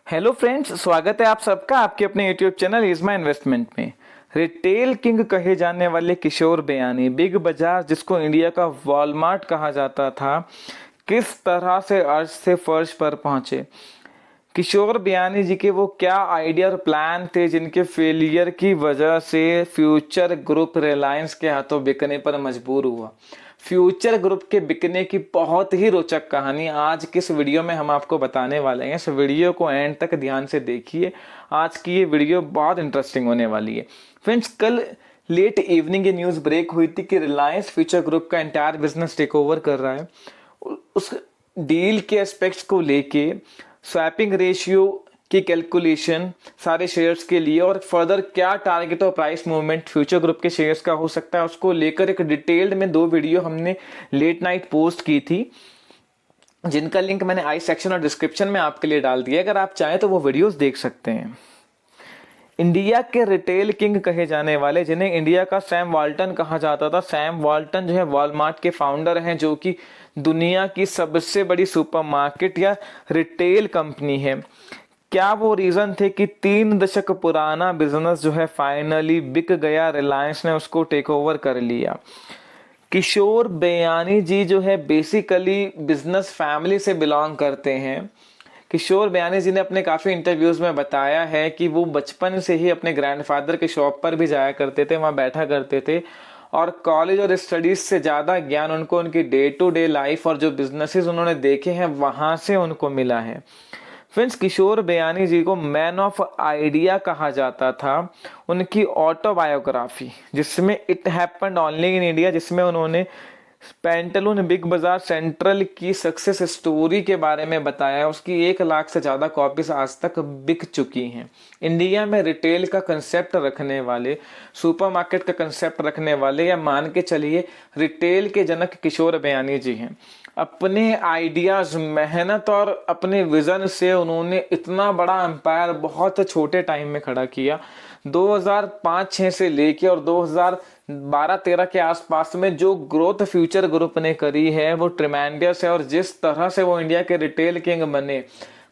Hello friends, स्वागत है आप सबका आपके अपने YouTube channel is my investment में। रिटेल किंग कहे जाने वाले किशोर बयानी, बिग बाजार जिसको इंडिया का वॉलमार्ट कहा जाता था, किस तरह से अर्श से फर्श पर पहुंचे। किशोर बयानी जी के वो क्या आइडिया और प्लान थे जिनके फेलियर की वजह से फ्यूचर ग्रुप रिलायंस के हाथों बिकने पर मजबूर हुआ। फ्यूचर ग्रुप के बिकने की बहुत ही रोचक कहानी आज किस वीडियो में हम आपको बताने वाले हैं। इस वीडियो को एंड तक ध्यान से देखिए। आज की ये वीडियो बहुत इंटरेस्टिंग होने वाली है। फ्रेंड्स, कल लेट इवनिंग ये न्यूज़ ब्रेक हुई थी कि रिलायंस फ्यूचर ग्रुप का एंटायर बिजनेस टेक ओवर कर रहा है। उस डील के एस्पेक्ट्स को लेके स्वैपिंग रेशियो की कैलकुलेशन सारे शेयर्स के लिए और फर्दर क्या टारगेट और प्राइस मूवमेंट फ्यूचर ग्रुप के शेयर्स का हो सकता है, उसको लेकर एक डिटेल्ड में 2 वीडियो हमने लेट नाइट पोस्ट की थी, जिनका लिंक मैंने आई सेक्शन और डिस्क्रिप्शन में आपके लिए डाल दिया। अगर आप चाहें तो वो वीडियोस देख सकते हैं। इंडिया के रिटेल किंग कहे जाने वाले, जिन्हें इंडिया का सैम वाल्टन कहा जाता था, सैम वाल्टन जो है वॉलमार्ट के फाउंडर हैं, जो कि दुनिया की सबसे बड़ी सुपरमार्केट या रिटेल कंपनी है। क्या वो रीजन थे कि 3 दशक पुराना बिजनेस जो है फाइनली बिक गया, रिलायंस ने उसको टेक ओवर कर लिया। किशोर बयानी जी जो है बेसिकली बिजनेस फैमिली से बिलोंग करते हैं। किशोर बयानी जी ने अपने काफ़ी इंटरव्यूज़ में बताया है कि वो बचपन से ही अपने ग्रैंडफादर के शॉप पर भी जाया करते थे, वहाँ बैठा करते थे और कॉलेज और स्टडीज़ से ज़्यादा ज्ञान उनको उनकी डे टू डे लाइफ और जो बिजनेसेस उन्होंने देखे हैं वहाँ से उनको मिला है। फ्रेंड्स, किशोर बयानी जी को मैन ऑफ आइडिया कहा जाता था। उनकी ऑटोबायोग्राफी जिसमें it happened only in India, जिसमें उन्होंने पेंटालून बिग बाजार सेंट्रल की सक्सेस स्टोरी के बारे में बताया, उसकी 1 लाख से ज़्यादा कॉपीज आज तक बिक चुकी हैं। इंडिया में रिटेल का कंसेप्ट रखने वाले, सुपरमार्केट का कंसेप्ट रखने वाले, या मान के चलिए रिटेल के जनक किशोर बयानी जी हैं। अपने आइडियाज़, मेहनत और अपने विज़न से उन्होंने इतना बड़ा एम्पायर बहुत छोटे टाइम में खड़ा किया। 2005-06 से लेके और 2012-13 के आसपास में जो ग्रोथ फ्यूचर ग्रुप ने करी है वो ट्रिमेंडियस है। और जिस तरह से वो इंडिया के रिटेल किंग बने,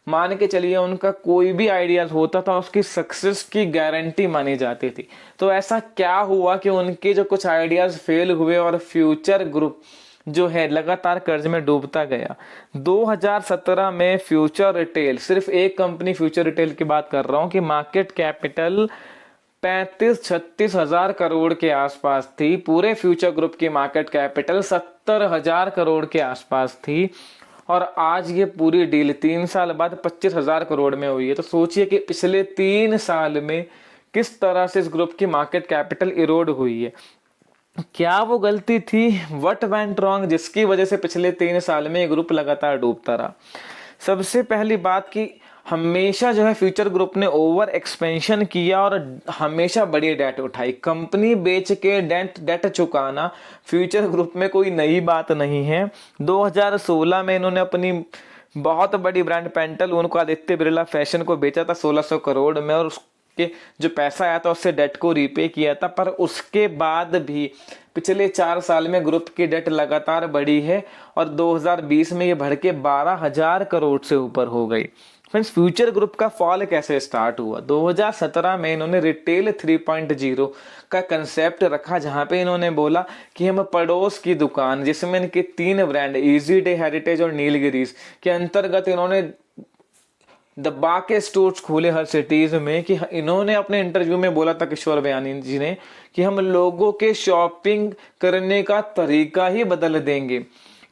मान के चलिए उनका कोई भी आइडियाज होता था उसकी सक्सेस की गारंटी मानी जाती थी। तो ऐसा क्या हुआ कि उनके जो कुछ आइडियाज फेल हुए और फ्यूचर ग्रुप जो है लगातार कर्ज में डूबता गया। 2017 में फ्यूचर रिटेल, सिर्फ एक कंपनी फ्यूचर रिटेल की बात कर रहा हूं, कि मार्केट कैपिटल 35-36 हजार करोड़ के आसपास थी। पूरे फ्यूचर ग्रुप की मार्केट कैपिटल 70,000 करोड़ के आसपास थी और आज ये पूरी डील 3 साल बाद 25,000 करोड़ में हुई है। तो सोचिए कि पिछले 3 साल में किस तरह से इस ग्रुप की मार्केट कैपिटल इरोड हुई है। क्या वो गलती थी, व्हाट वेंट रॉन्ग, जिसकी वजह से पिछले 3 साल में ये ग्रुप लगातार डूबता रहा। सबसे पहली बात कि हमेशा जो है फ्यूचर ग्रुप ने ओवर एक्सपेंशन किया और हमेशा बड़ी डेट उठाई। कंपनी बेच के डेट चुकाना फ्यूचर ग्रुप में कोई नई बात नहीं है। 2016 में इन्होंने अपनी बहुत बड़ी ब्रांड पेंटालून को आदित्य बिरला फैशन को बेचा था 1600 करोड़ में, और उसके जो पैसा आया था उससे डेट को रीपे किया था। पर उसके बाद भी पिछले 4 साल में ग्रुप की डेट लगातार बढ़ी है और 2020 में ये बढ़ के 12,000 करोड़ से ऊपर हो गई। फ्रेंड्स, फ्यूचर ग्रुप का फॉल कैसे स्टार्ट हुआ? 2017 में इन्होंने रिटेल 3.0 का कंसेप्ट रखा, जहां पे इन्होंने बोला कि हम पड़ोस की दुकान, जिसमें इनके 3 ब्रांड इजी डे, हेरिटेज और नीलगिरीज के अंतर्गत इन्होंने दबा के स्टोर्स खोले हर सिटीज में। कि इन्होंने अपने इंटरव्यू में बोला था किशोर बयानी जी ने कि हम लोगों के शॉपिंग करने का तरीका ही बदल देंगे।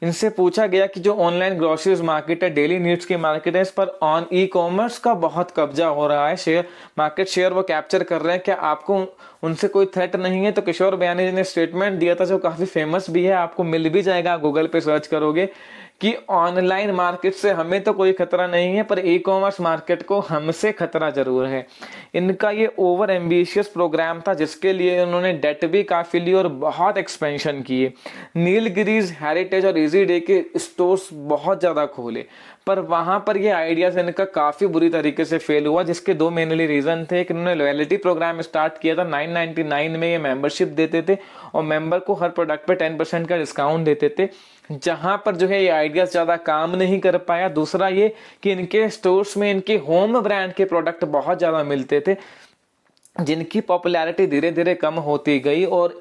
इनसे पूछा गया कि जो ऑनलाइन ग्रोसरीज मार्केट है, डेली नीड्स की मार्केट है, इस पर ऑन ई कॉमर्स का बहुत कब्जा हो रहा है, शेयर मार्केट शेयर वो कैप्चर कर रहे हैं, क्या आपको उनसे कोई थ्रेट नहीं है? तो किशोर बयानी जी ने स्टेटमेंट दिया था जो काफी फेमस भी है, आपको मिल भी जाएगा, गूगल पे सर्च करोगे, कि ऑनलाइन मार्केट से हमें तो कोई खतरा नहीं है पर ई कॉमर्स मार्केट को हमसे खतरा जरूर है। इनका ये ओवर एम्बिशियस प्रोग्राम था जिसके लिए उन्होंने डेट भी काफी ली और बहुत एक्सपेंशन किए। नीलगिरीज, हेरिटेज और इजी डे के स्टोर्स बहुत ज्यादा खोले, पर वहां पर ये आइडियाज इनका काफी बुरी तरीके से फेल हुआ, जिसके 2 मेनली रीजन थे। कि उन्होंने लॉयल्टी प्रोग्राम स्टार्ट किया था, 999 में ये मेंबरशिप देते थे और मेंबर को हर प्रोडक्ट पे 10% का डिस्काउंट देते थे, जहां पर जो है ये आइडिया ज़्यादा काम नहीं कर पाया। दूसरा ये कि इनके स्टोर्स में इनके होम ब्रांड के प्रोडक्ट बहुत ज़्यादा मिलते थे, जिनकी पॉपुलैरिटी धीरे धीरे कम होती गई और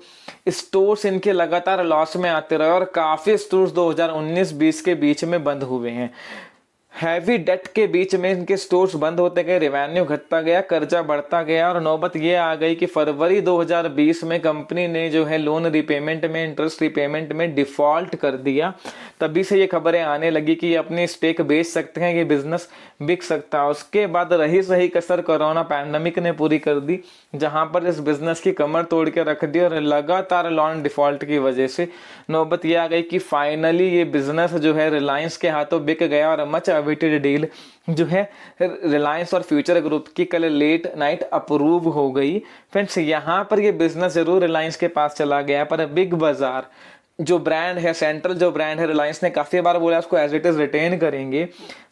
स्टोर्स इनके लगातार लॉस में आते रहे और काफ़ी स्टोर्स 2019-20 के बीच में बंद हुए हैं। हैवी डेट के बीच में इनके स्टोर्स बंद होते गए, रेवेन्यू घटता गया, कर्जा बढ़ता गया और नौबत ये आ गई कि फरवरी 2020 में कंपनी ने जो है लोन रिपेमेंट में, इंटरेस्ट रिपेमेंट में डिफॉल्ट कर दिया। तभी से ये खबरें आने लगी कि ये अपनी स्टेक बेच सकते हैं, ये बिजनेस बिक सकता है। उसके बाद रही सही कसर कोरोना पैंडमिक ने पूरी कर दी, जहां पर इस बिजनेस की कमर तोड़ के रख दी और लगातार लोन डिफॉल्ट की वजह से नौबत ये आ गई कि फाइनली ये बिजनेस जो है रिलायंस के हाथों बिक गया और मच अवेटेड डील जो है रिलायंस और फ्यूचर ग्रुप की कल लेट नाइट अप्रूव हो गई। फ्रेंड्स, यहाँ पर ये बिजनेस जरूर रिलायंस के पास चला गया, पर बिग बाजार जो ब्रांड है, सेंट्रल जो ब्रांड है, रिलायंस ने काफी बार बोला उसको एज इट इज रिटेन करेंगे।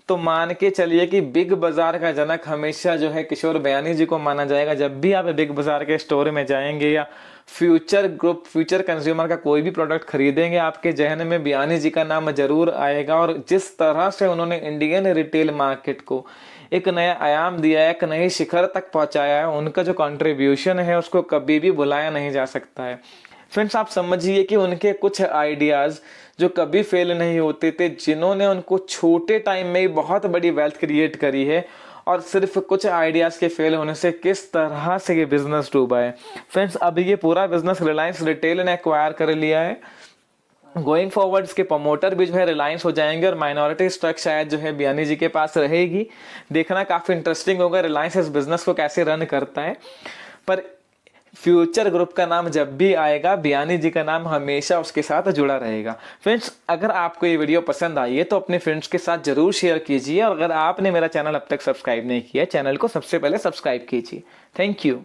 तो मान के चलिए कि बिग बाजार का जनक हमेशा जो है किशोर बयानी जी को माना जाएगा। जब भी आप बिग बाजार के स्टोर में जाएंगे या फ्यूचर ग्रुप, फ्यूचर कंज्यूमर का कोई भी प्रोडक्ट खरीदेंगे, आपके जहन में बयानी जी का नाम जरूर आएगा। और जिस तरह से उन्होंने इंडियन रिटेल मार्केट को एक नया आयाम दिया है, एक नई शिखर तक पहुंचाया है, उनका जो कंट्रीब्यूशन है उसको कभी भी भुलाया नहीं जा सकता है। फ्रेंड्स, आप समझिए कि उनके कुछ आइडियाज जो कभी फेल नहीं होते थे, जिन्होंने उनको छोटे टाइम में ही बहुत बड़ी वेल्थ क्रिएट करी है, और सिर्फ कुछ आइडियाज के फेल होने से किस तरह से ये बिजनेस डूबा है। फ्रेंड्स, अब ये पूरा बिजनेस रिलायंस रिटेल ने एक्वायर कर लिया है। गोइंग फॉरवर्ड इसके प्रमोटर भी जो है रिलायंस हो जाएंगे और माइनॉरिटी स्टॉक शायद जो है बयानी जी के पास रहेगी। देखना काफी इंटरेस्टिंग होगा रिलायंस इस बिजनेस को कैसे रन करता है। पर फ्यूचर ग्रुप का नाम जब भी आएगा, बयानी जी का नाम हमेशा उसके साथ जुड़ा रहेगा। फ्रेंड्स, अगर आपको ये वीडियो पसंद आई है तो अपने फ्रेंड्स के साथ जरूर शेयर कीजिए और अगर आपने मेरा चैनल अब तक सब्सक्राइब नहीं किया, चैनल को सबसे पहले सब्सक्राइब कीजिए। Thank you.